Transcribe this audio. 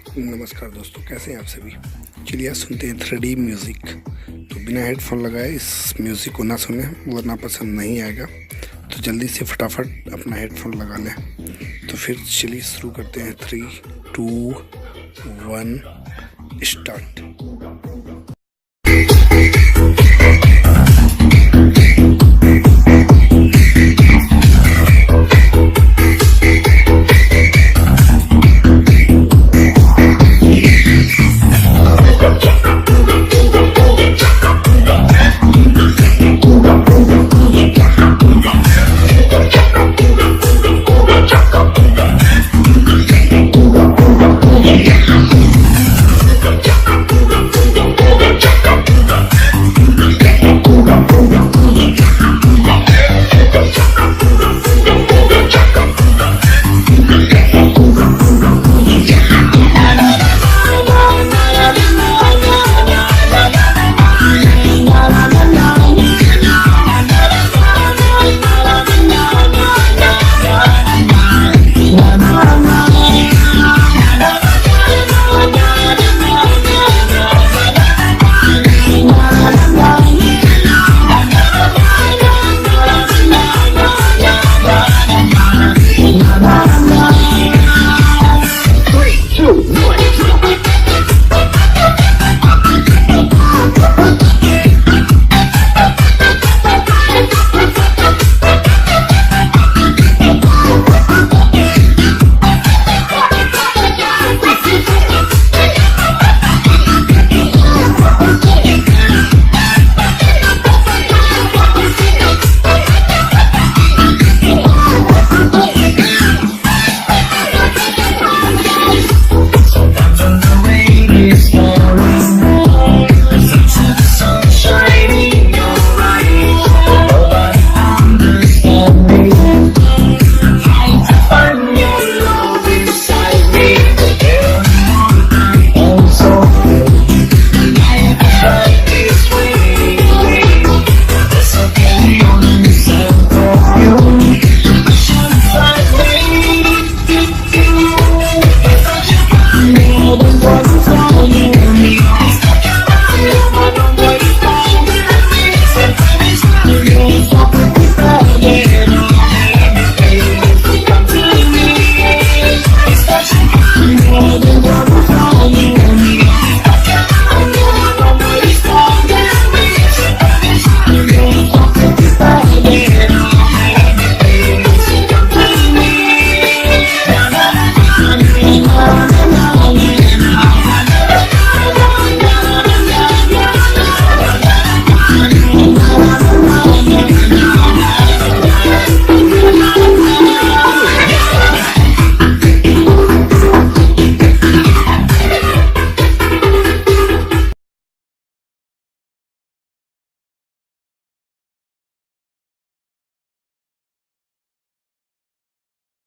नमस्कार दोस्तों, कैसे हैं आप सभी। चलिए आज सुनते हैं 3D म्यूज़िक। तो बिना हेडफोन लगाए इस म्यूज़िक को ना सुने वरना पसंद नहीं आएगा। तो जल्दी से फटाफट अपना हेडफोन लगा लें। तो फिर चलिए शुरू करते हैं। 3, 2, 1 स्टार्ट।